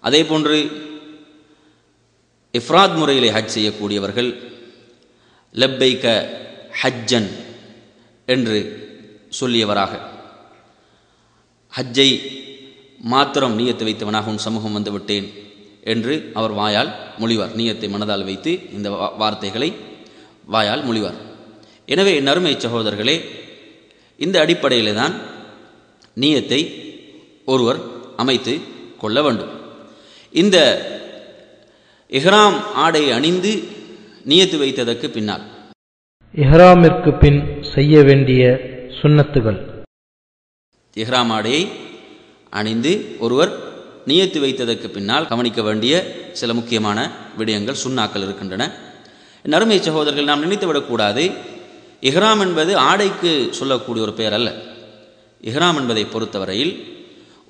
அதே போன்று இஃப்ராத் முறையிலே ஹஜ் செய்யக்கூடியவர்கள் லப்பைக ஹஜ்ஜன் என்று சொல்லியவராக, ஹஜ்ஜை மாத்திரம் நியத்து வைத்தவனாக உன் சமூகம் வந்து விட்டேன் என்று அவர் வாயால் மொழிவார். நியத்தை மனதால் வைத்து இந்த வார்த்தைகளை வாயால் மொழிவார். எனவே நறுமை சகோதரர்களே, இந்த அடிப்படையில் தான் நியத்தை ஒருவர் அமைத்து கொள்ள வேண்டும். இந்த இஹ்ராம் ஆடை அணிந்து நியத்து வைத்ததற்கு பின்னால் இஹ்ராமிற்கு பின் செய்ய வேண்டிய சுன்னத்துகள். இஹ்ராம் ஆடையை அணிந்து ஒருவர் நியத்து வைத்ததற்கு பின்னால் கவனிக்க வேண்டிய சில முக்கியமான விடயங்கள், சுன்னாக்கள் இருக்கின்றன. நறுமை சகோதரர்கள், நாம் நினைத்துவிடக்கூடாது இஹ்ராம் என்பது ஆடைக்கு சொல்லக்கூடிய ஒரு பெயர் அல்ல. இஹ்ராம் என்பதை பொறுத்தவரையில்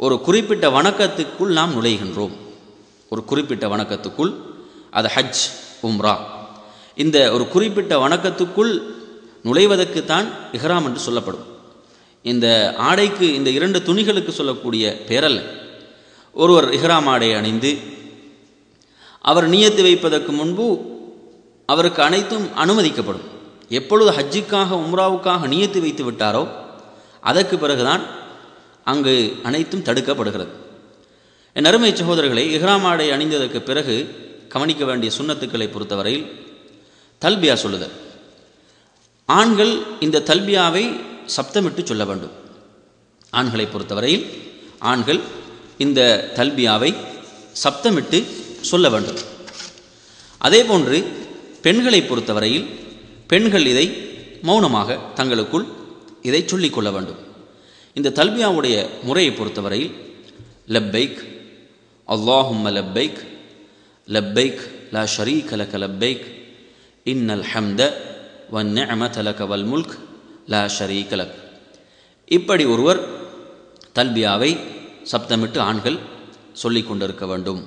ஒரு குறிப்பிட்ட வணக்கத்துக்குள் நாம் நுழைகின்றோம். ஒரு குறிப்பிட்ட வணக்கத்துக்குள், அது ஹஜ், உம்ரா, இந்த ஒரு குறிப்பிட்ட வணக்கத்துக்குள் நுழைவதற்குத்தான் இஹ்ராம் என்று சொல்லப்படும். இந்த ஆடைக்கு, இந்த இரண்டு துணிகளுக்கு சொல்லக்கூடிய பெயரல்ல. ஒருவர் இஹ்ராம் ஆடை அணிந்து அவர் நியத்து வைப்பதற்கு முன்பு அவருக்கு அனைத்தும் அனுமதிக்கப்படும். எப்பொழுது ஹஜ்ஜுக்காக உம்ராவுக்காக நியத்து வைத்து விட்டாரோ அதற்கு பிறகுதான் அங்கு அனைத்தும் தடுக்கப்படுகிறது. என் அருமை சகோதரர்களை, இஹ்ராம் ஆடை அணிந்ததற்கு பிறகு கவனிக்க வேண்டிய சுன்னத்துக்களை பொறுத்தவரையில் தல்பியா சொல்லுதல். ஆண்கள் இந்த தல்பியாவை சப்தமிட்டு சொல்ல வேண்டும். ஆண்களை பொறுத்தவரையில் ஆண்கள் இந்த தல்பியாவை சப்தமிட்டு சொல்ல வேண்டும். அதே போன்று பெண்களை பொறுத்தவரையில் பெண்கள் இதை மௌனமாக தங்களுக்குள் இதை சொல்லிக்கொள்ள வேண்டும். இந்த தல்பியாவுடைய முறையை பொறுத்தவரையில் லப்பைக் அல்லாஹும்ம லப்பைக் லப்பைக் லா ஷரீக லக லப்பைக் இன்னல் ஹம்த வன் நிஅமத லக வல் முல்க் லா ஷரீக லக். இப்படி ஒருவர் தல்பியாவை சப்தமிட்டு ஆண்கள் சொல்லிக் கொண்டிருக்க வேண்டும்.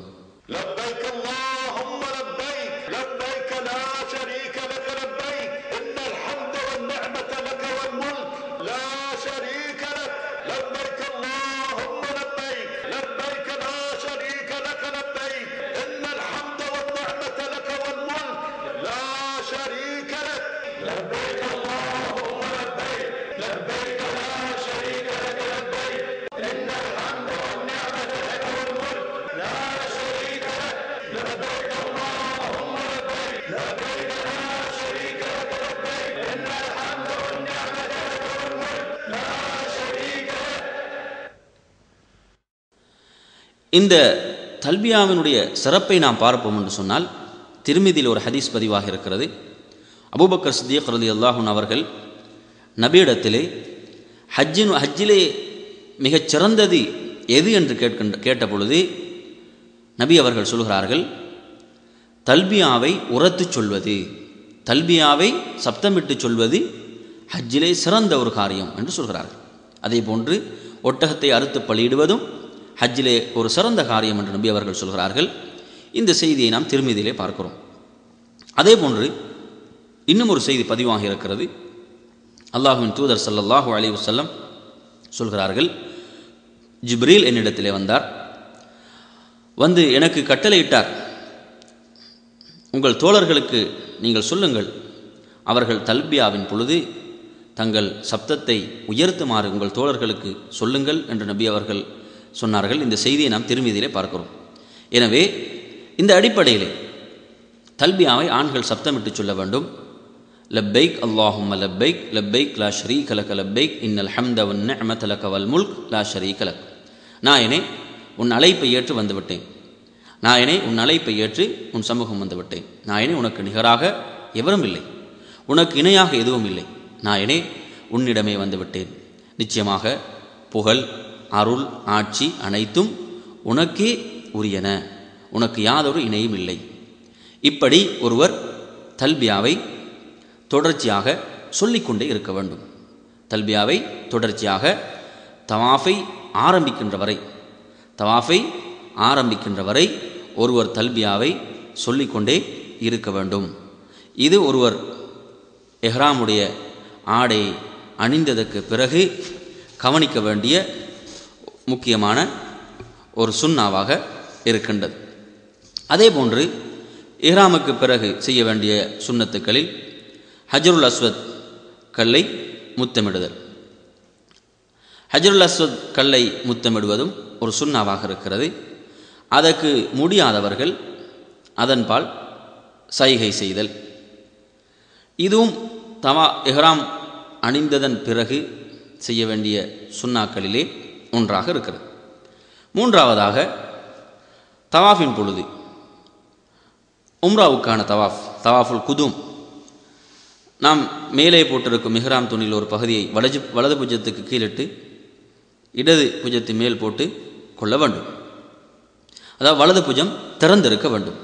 இந்த தல்பியாவினுடைய சிறப்பை நாம் பார்ப்போம் என்று சொன்னால், திருமிதியில் ஒரு ஹதீஸ் பதிவாக இருக்கிறது. அபூபக்கர் சித்திக் ரலியல்லாஹு அன்ஹு அவர்கள் நபியிடத்திலே ஹஜ்ஜிலே மிகச் சிறந்தது எது என்று கேட்ட பொழுது நபி அவர்கள் சொல்கிறார்கள், தல்பியாவை உரத்து சொல்வது, தல்பியாவை சப்தமிட்டு சொல்வது ஹஜ்ஜிலே சிறந்த ஒரு காரியம் என்று சொல்கிறார்கள். அதே போன்று ஒட்டகத்தை அறுத்து பலியிடுவதும் ஹஜ்ஜிலே ஒரு சிறந்த காரியம் என்று நபி அவர்கள் சொல்கிறார்கள். இந்த செய்தியை நாம் திருமீதியிலே பார்க்கிறோம். அதே போன்று இன்னும் ஒரு செய்தி பதிவாக இருக்கிறது. அல்லாஹ்வின் தூதர் ஸல்லல்லாஹு அலைஹி வஸல்லம் சொல்கிறார்கள், ஜிப்ரீல் என்னிடத்திலே வந்தார், வந்து எனக்கு கட்டளையிட்டார், உங்கள் தோழர்களுக்கு நீங்கள் சொல்லுங்கள், அவர்கள் தல்பியாவின் பொழுது தங்கள் சப்தத்தை உயர்த்துமாறு உங்கள் தோழர்களுக்கு சொல்லுங்கள் என்று நபி அவர்கள் சொன்னார்கள். இந்த செய்தியை நாம் திருமீதியிலே பார்க்கிறோம். எனவே இந்த அடிப்படையிலே தல்பியாவை ஆண்கள் சப்தமிட்டு சொல்ல வேண்டும். லப்பைக் அல்லாஹும்ம லப்பைக் லப்பைக் லா ஷரீக லக லப்பைக் இன்னல் ஹம்த வன் நிஅமத லக வல் முல்க் லா ஷரீக லக். நாயனே, உன் அழைப்பை ஏற்று வந்துவிட்டேன். நாயனே, உன் அழைப்பை ஏற்று உன் சமூகம் வந்துவிட்டேன். நாயனே, உனக்கு நிகராக எவரும் இல்லை, உனக்கு இணையாக எதுவும் இல்லை. நாயனே, உன்னிடமே வந்துவிட்டேன். நிச்சயமாக புகழ், அருள், ஆட்சி அனைத்தும் உனக்கே உரியன, உனக்கு யாதொரு இணையும் இல்லை. இப்படி ஒருவர் தல்பியாவை தொடர்ச்சியாக சொல்லிக்கொண்டே இருக்க வேண்டும். தல்பியாவை தொடர்ச்சியாக தவாஃபை ஆரம்பிக்கின்ற வரை ஒருவர் தல்பியாவை சொல்லிக்கொண்டே இருக்க வேண்டும். இது ஒருவர் எஹ்ராமுடைய ஆடை அணிந்ததற்கு பிறகு கவனிக்க வேண்டிய முக்கியமான ஒரு சுன்னாவாக இருக்கின்றது. அதே போன்று இஹ்ராமுக்கு பிறகு செய்ய வேண்டிய சுன்னத்துக்களில் ஹஜருல் அஸ்வத் கல்லை முத்தமிடுதல். ஹஜருல் அஸ்வத் கல்லை முத்தமிடுவதும் ஒரு சுன்னாவாக இருக்கிறது. அதற்கு முடியாதவர்கள் அதன்பால் சைகை செய்தல். இதுவும் இஹ்ராம் அணிந்ததன் பிறகு செய்ய வேண்டிய சுன்னாக்களிலே ஒன்றாக இருக்கிறது. மூன்றாவதாக தவாஃபின் பொழுது உம்ராவுக்கான தவாஃபுல் குதும், நாம் மேலே போட்டிருக்கும் இஹ்ராம் துணியில் ஒரு பகுதியை வலது புஜத்துக்கு கீழிட்டு இடது புஜத்து மேல் போட்டு கொள்ள வேண்டும். அதாவது வலது புஜம் திறந்திருக்க வேண்டும்.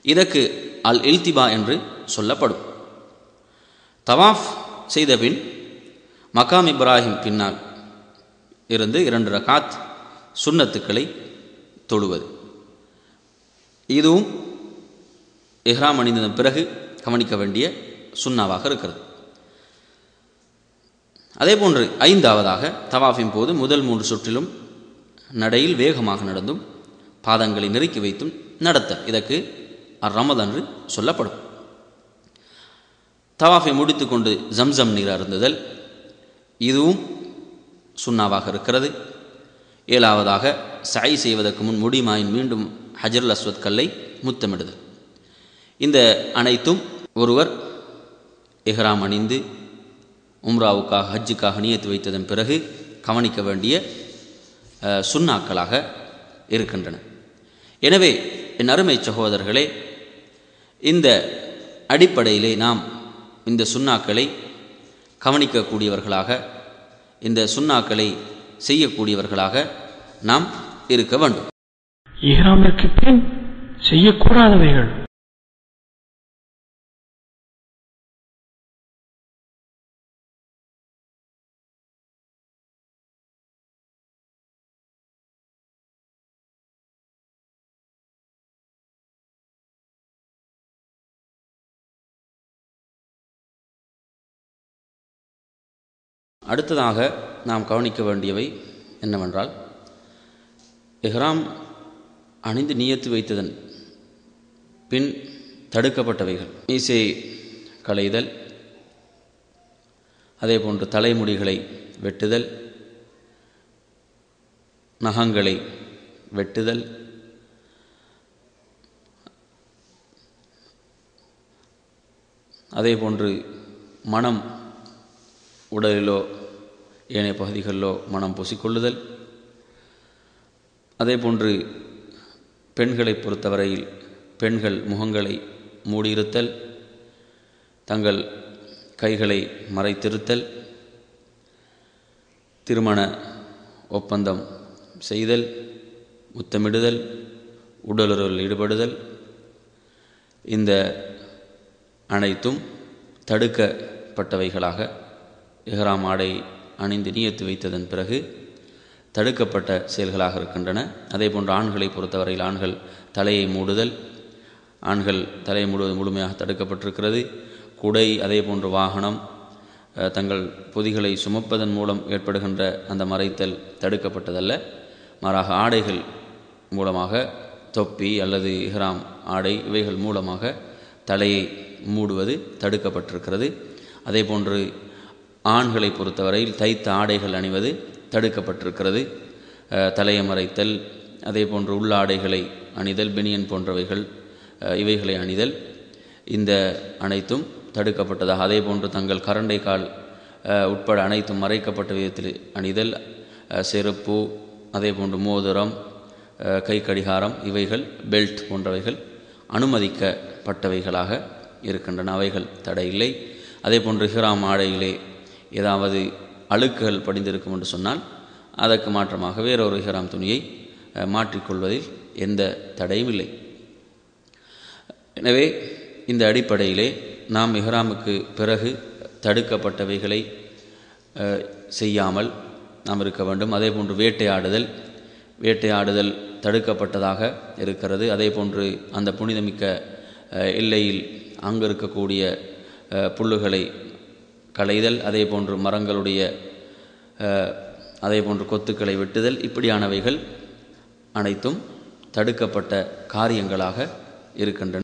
இதற்கு அல் இல்திபா என்று சொல்லப்படும். தவாஃப் செய்த பின் மகாம் இப்ராஹிம் பின்னால் இருந்து 2 ரகாத் சுன்னத்துக்களை தொழுவது. இதுவும் இஹ்ராம் அணிந்ததன் பிறகு கவனிக்க வேண்டிய சுன்னாவாக இருக்கிறது. அதே போன்று 5ஆவதாக தவாஃபின் போது முதல் 3 சுற்றிலும் நடையில் வேகமாக நடந்தும் பாதங்களை நெருக்கி வைத்தும் நடத்தல். இதற்கு ரமத் என்று சொல்லப்படும். தவாஃபை முடித்துக்கொண்டு ஜம்சம் நீர் அருந்துதல், இதுவும் சுன்னாவாக இருக்கிறது. 7ஆவதாக சை செய்வதற்கு முன் முடிமாயின் மீண்டும் ஹஜருல் அஸ்வத் கல்லை முத்தமிடுதல். இந்த அனைத்தும் ஒருவர் இஹ்ராம் அணிந்து உம்ராவுக்காக ஹஜ்ஜுக்காக நியத்து வைத்ததன் பிறகு கவனிக்க வேண்டிய சுன்னாக்களாக இருக்கின்றன. எனவே என் அருமை சகோதரர்களே, இந்த அடிப்படையிலே நாம் இந்த சுன்னாக்களை கவனிக்கக்கூடியவர்களாக, இந்த சுன்னாக்களை செய்யக்கூடியவர்களாக நாம் இருக்க வேண்டும். இஹ்ராமிற்கு பின் செய்யக்கூடாதவைகள். அடுத்ததாக நாம் கவனிக்க வேண்டியவை என்னவென்றால், இஹ்ராம் அணிந்து நியத்து வைத்ததன் பின் தடுக்கப்பட்டவைகள் மீசை களைதல், அதே போன்று தலைமுடிகளை வெட்டுதல், நகங்களை வெட்டுதல், அதே போன்று மனம் உடலிலோ ஏனைய பகுதிகளிலோ மனம் பூசிக்கொள்ளுதல், அதே போன்று பெண்களை பொறுத்தவரையில் பெண்கள் முகங்களை மூடியிருத்தல், தங்கள் கைகளை மறைத்திருத்தல், திருமண ஒப்பந்தம் செய்தல், முத்தமிடுதல், உடலுறவில் ஈடுபடுதல், இந்த அனைத்தும் தடுக்கப்பட்டவைகளாக இஹ்ராம் ஆடை அணிந்து நியத்து வைத்ததன் பிறகு தடுக்கப்பட்ட செயல்களாக இருக்கின்றன. அதே போன்று ஆண்களை பொறுத்தவரையில் ஆண்கள் தலையை மூடுதல், ஆண்கள் தலையை மூடுவது முழுமையாக தடுக்கப்பட்டிருக்கிறது. குடை, அதே போன்று வாகனம், தங்கள் பொதிகளை சுமப்பதன் மூலம் ஏற்படுகின்ற அந்த மறைத்தல் தடுக்கப்பட்டதல்ல. மாறாக ஆடைகள் மூலமாக, தொப்பி அல்லது இஹ்ராம் ஆடை இவைகள் மூலமாக தலையை மூடுவது தடுக்கப்பட்டிருக்கிறது. அதே போன்று ஆண்களை பொறுத்தவரையில் தைத்த ஆடைகள் அணிவது தடுக்கப்பட்டிருக்கிறது. தலையை மறைத்தல், அதே போன்று உள்ள ஆடைகளை அணிதல், பெனியன் போன்றவைகள் இவைகளை அணிதல், இந்த அனைத்தும் தடுக்கப்பட்டதாக. அதே போன்று தங்கள் கரண்டை கால் உட்பட அனைத்தும் மறைக்கப்பட்ட விதத்தில் அணிதல், செருப்பு, அதே போன்று மோதிரம், கை கடிகாரம், இவைகள் பெல்ட் போன்றவைகள் அனுமதிக்கப்பட்டவைகளாக இருக்கின்றன. அவைகள் தடையில்லை. அதே போன்று இஹ்ராம் ஆடையிலே ஏதாவது அழுக்குகள் படிந்திருக்கும் என்று சொன்னால் அதற்கு மாற்றமாக வேறொரு இஹ்ராம் துணியை மாற்றிக்கொள்வதில் எந்த தடையும் இல்லை. எனவே இந்த அடிப்படையிலே நாம் இஹ்ராமுக்கு பிறகு தடுக்கப்பட்டவைகளை செய்யாமல் நாம் இருக்க வேண்டும். அதே போன்று வேட்டையாடுதல் தடுக்கப்பட்டதாக இருக்கிறது. அதே போன்று அந்த புனிதமிக்க எல்லையில் அங்கு இருக்கக்கூடிய புல்லுகளை களைதல், அதே போன்று மரங்களுடைய அதே போன்று கொத்துக்களை வெட்டுதல், இப்படியானவைகள் அனைத்தும் தடுக்கப்பட்ட காரியங்களாக இருக்கின்றன.